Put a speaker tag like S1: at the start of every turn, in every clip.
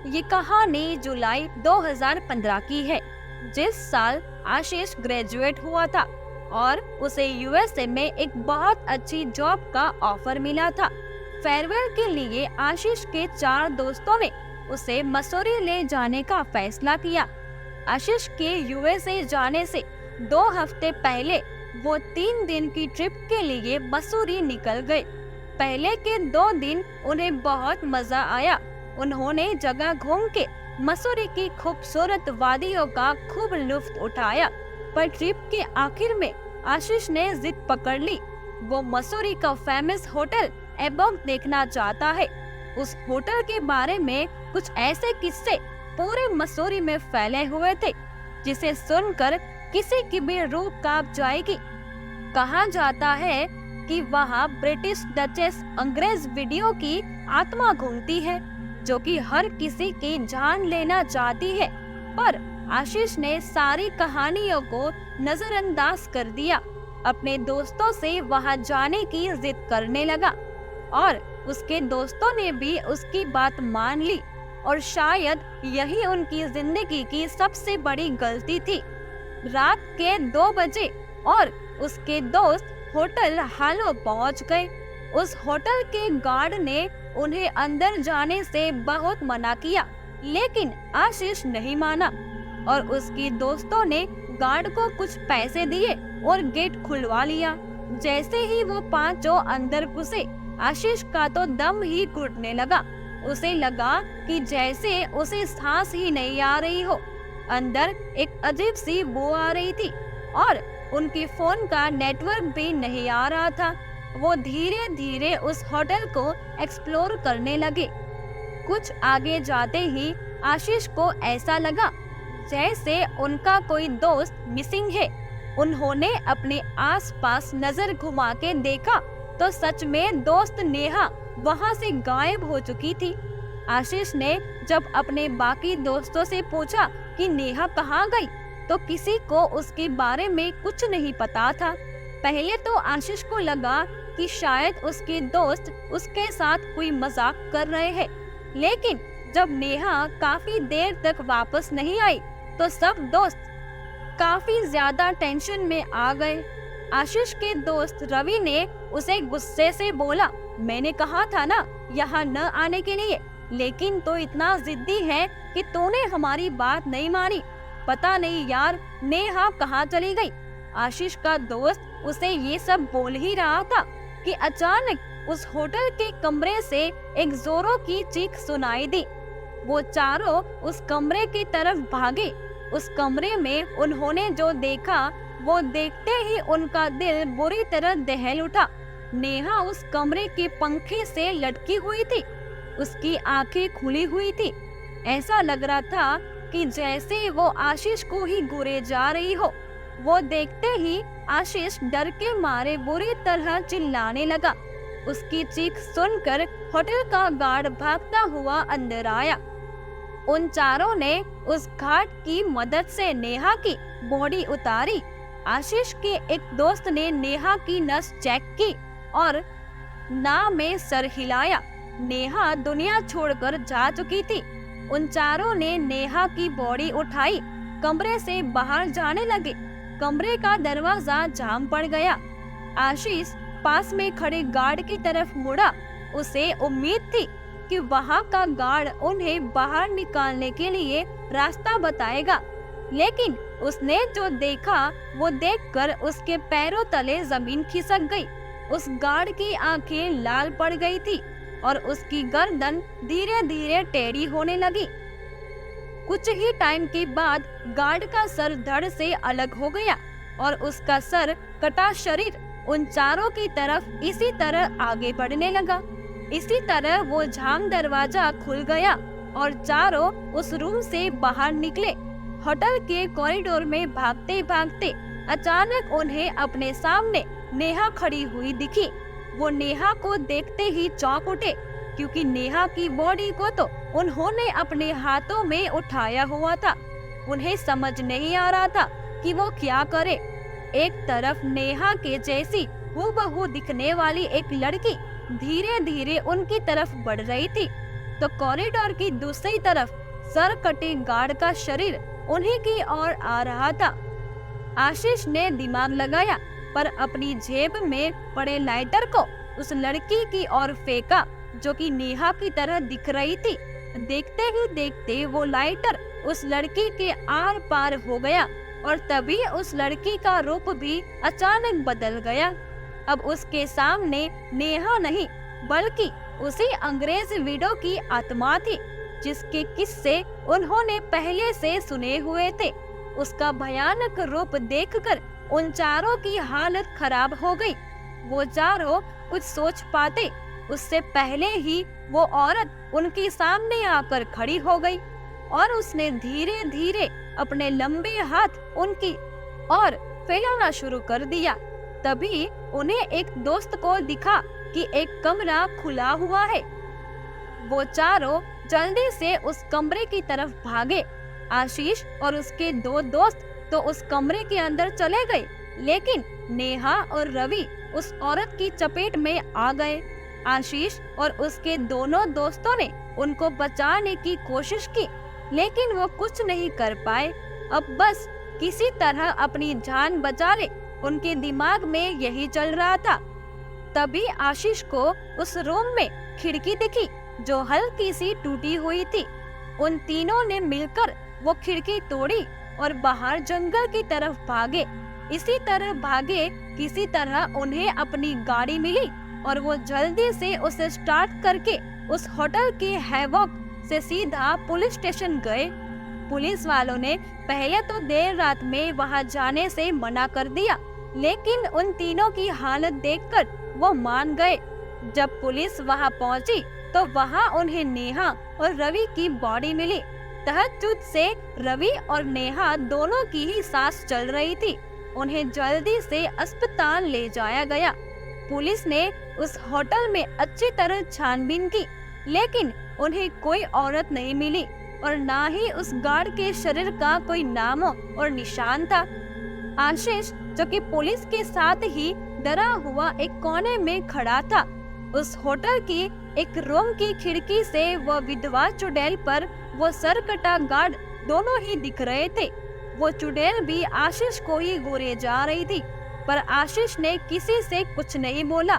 S1: ये कहानी जुलाई 2015 की है, जिस साल आशीष ग्रेजुएट हुआ था और उसे यूएसए में एक बहुत अच्छी जॉब का ऑफर मिला था। फेयरवेल के लिए आशीष के 4 दोस्तों ने उसे मसूरी ले जाने का फैसला किया। आशीष के यूएसए जाने से 2 हफ्ते पहले वो 3 दिन की ट्रिप के लिए मसूरी निकल गए। पहले के 2 दिन उन्हें बहुत मजा आया। उन्होंने जगह घूम के मसूरी की खूबसूरत वादियों का खूब लुत्फ उठाया। पर ट्रिप के आखिर में आशीष ने जिद पकड़ ली। वो मसूरी का फेमस होटल एबॉक देखना चाहता है। उस होटल के बारे में कुछ ऐसे किस्से पूरे मसूरी में फैले हुए थे, जिसे सुनकर किसी की भी रूह कांप जाएगी। कहा जाता है कि वहाँ ब्रिटिश डचेस अंग्रेज वीडियो की आत्मा घूमती है, जो कि हर किसी की जान लेना चाहती है। पर आशीष ने सारी कहानियों को नजरअंदाज कर दिया। अपने दोस्तों से वहां जाने की जिद करने लगा और उसके दोस्तों ने भी उसकी बात मान ली। और शायद यही उनकी जिंदगी की सबसे बड़ी गलती थी। रात के 2 बजे और उसके दोस्त होटल हालो पहुंच गए। उस होटल के गार्ड ने उन्हें अंदर जाने से बहुत मना किया, लेकिन आशीष नहीं माना और उसके दोस्तों ने गार्ड को कुछ पैसे दिए और गेट खुलवा लिया। जैसे ही वो 5 अंदर घुसे, आशीष का तो दम ही घुटने लगा। उसे लगा कि जैसे उसे सांस ही नहीं आ रही हो। अंदर एक अजीब सी बू आ रही थी और उनके फोन का नेटवर्क भी नहीं आ रहा था। वो धीरे धीरे उस होटल को एक्सप्लोर करने लगे। कुछ आगे जाते ही आशीष को ऐसा लगा जैसे उनका कोई दोस्त मिसिंग है। उन्होंने अपने आसपास नजर घुमा के देखा तो सच में दोस्त नेहा वहां से गायब हो चुकी थी। आशीष ने जब अपने बाकी दोस्तों से पूछा कि नेहा कहाँ गई, तो किसी को उसके बारे में कुछ नहीं पता था। पहले तो आशीष को लगा कि शायद उसके दोस्त उसके साथ कोई मजाक कर रहे हैं, लेकिन जब नेहा काफी देर तक वापस नहीं आई तो सब दोस्त काफी ज्यादा टेंशन में आ गए। आशीष के दोस्त रवि ने उसे गुस्से से बोला, मैंने कहा था ना यहाँ न आने के लिए, लेकिन तो इतना जिद्दी है कि तूने हमारी बात नहीं मानी। पता नहीं यार नेहा कहाँ चली गई। आशीष का दोस्त उसे ये सब बोल ही रहा था कि अचानक उस होटल के कमरे से एक जोरों की चीख सुनाई दी। वो चारों उस कमरे की तरफ भागे। उस कमरे में उन्होंने जो देखा, वो देखते ही उनका दिल बुरी तरह दहल उठा। नेहा उस कमरे के पंखे से लटकी हुई थी। उसकी आंखें खुली हुई थी। ऐसा लग रहा था कि जैसे वो आशीष को ही घूरे जा रही हो। वो देखते ही आशीष डर के मारे बुरी तरह चिल्लाने लगा। उसकी चीख सुनकर होटल का गार्ड भागता हुआ अंदर आया। उन चारों ने उस घाट की मदद से नेहा की बॉडी उतारी। आशीष के एक दोस्त ने नेहा की नस चेक की और ना में सर हिलाया। नेहा दुनिया छोड़कर जा चुकी थी। उन चारों ने नेहा की बॉडी उठाई, कमरे से बाहर जाने लगे। कमरे का दरवाजा जाम पड़ गया। आशीष पास में खड़े गार्ड की तरफ मुड़ा। उसे उम्मीद थी कि वहां का गार्ड उन्हें बाहर निकालने के लिए रास्ता बताएगा, लेकिन उसने जो देखा वो देखकर उसके पैरों तले जमीन खिसक गई। उस गार्ड की आंखें लाल पड़ गई थी और उसकी गर्दन धीरे धीरे टेढ़ी होने लगी। कुछ ही टाइम के बाद गार्ड का सर धड़ से अलग हो गया और उसका सर कटा शरीर उन चारों की तरफ इसी तरह आगे बढ़ने लगा। इसी तरह वो झांग दरवाजा खुल गया और चारों उस रूम से बाहर निकले। होटल के कॉरिडोर में भागते भागते अचानक उन्हें अपने सामने नेहा खड़ी हुई दिखी। वो नेहा को देखते ही चौंक उठे, क्योंकि नेहा की बॉडी को तो उन्होंने अपने हाथों में उठाया हुआ था। उन्हें समझ नहीं आ रहा था कि वो क्या करे। एक तरफ नेहा के जैसी हूबहू दिखने वाली एक लड़की धीरे धीरे उनकी तरफ बढ़ रही थी। तो कॉरिडोर की दूसरी तरफ सर कटे गार्ड का शरीर उन्हीं की ओर आ रहा था। आशीष ने दिमाग लगाया पर अपनी जेब में पड़े लाइटर को उस लड़की की ओर फेंका जो कि नेहा की तरह दिख रही थी। देखते ही देखते वो लाइटर उस लड़की के आर पार हो गया और तभी उस लड़की का रूप भी अचानक बदल गया। अब उसके सामने नेहा नहीं बल्कि उसी अंग्रेज विडो की आत्मा थी जिसके किस्से उन्होंने पहले से सुने हुए थे। उसका भयानक रूप देखकर उन चारों की हालत खराब हो गई। वो चारों कुछ सोच पाते उससे पहले ही वो औरत उनके सामने आकर खड़ी हो गई और उसने धीरे धीरे अपने लंबे हाथ उनकी ओर फैलाना शुरू कर दिया। तभी उन्हें एक दोस्त को दिखा कि एक कमरा खुला हुआ है। वो चारों जल्दी से उस कमरे की तरफ भागे। आशीष और उसके दो दोस्त तो उस कमरे के अंदर चले गए, लेकिन नेहा और रवि उस औरत की चपेट में आ गए। आशीष और उसके दोनों दोस्तों ने उनको बचाने की कोशिश की, लेकिन वो कुछ नहीं कर पाए। अब बस किसी तरह अपनी जान बचा ले, उनके दिमाग में यही चल रहा था। तभी आशीष को उस रूम में खिड़की दिखी जो हल्की सी टूटी हुई थी। उन तीनों ने मिलकर वो खिड़की तोड़ी और बाहर जंगल की तरफ भागे। इसी तरह भागे किसी तरह उन्हें अपनी गाड़ी मिली और वो जल्दी से उसे स्टार्ट करके उस होटल के हैवॉक से सीधा पुलिस स्टेशन गए। पुलिस वालों ने पहले तो देर रात में वहां जाने से मना कर दिया, लेकिन उन तीनों की हालत देखकर वो मान गए। जब पुलिस वहां पहुंची तो वहां उन्हें नेहा और रवि की बॉडी मिली। तहज्जुद से रवि और नेहा दोनों की ही सांस चल रही थी। उन्हें जल्दी से अस्पताल ले जाया गया। पुलिस ने उस होटल में अच्छी तरह छानबीन की, लेकिन उन्हें कोई औरत नहीं मिली और ना ही उस गार्ड के शरीर का कोई नाम और निशान था। आशीष, जो कि पुलिस के साथ ही डरा हुआ एक कोने में खड़ा था, उस होटल की एक रूम की खिड़की से वो विधवा चुड़ैल पर वो सरकटा गार्ड दोनों ही दिख रहे थे। वो चुड़ैल भी आशीष को ही घूरे जा रही थी, पर आशीष ने किसी से कुछ नहीं बोला।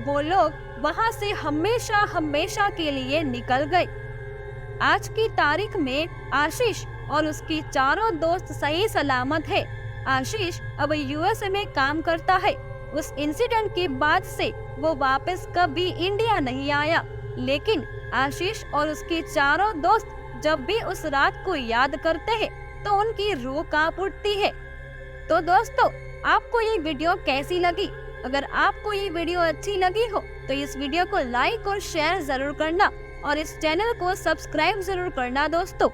S1: वो लोग वहां से हमेशा हमेशा के लिए निकल गए। आज की तारीख में आशीष और उसकी चारों दोस्त सही सलामत है। आशीष अब यूएसए में काम करता है। उस इंसिडेंट के बाद से वो वापस कभी इंडिया नहीं आया, लेकिन आशीष और उसके चारों दोस्त जब भी उस रात को याद करते हैं तो उनकी रूह कांप उठती है। तो दोस्तों, आपको ये वीडियो कैसी लगी? अगर आपको ये वीडियो अच्छी लगी हो तो इस वीडियो को लाइक और शेयर जरूर करना और इस चैनल को सब्सक्राइब जरूर करना दोस्तों।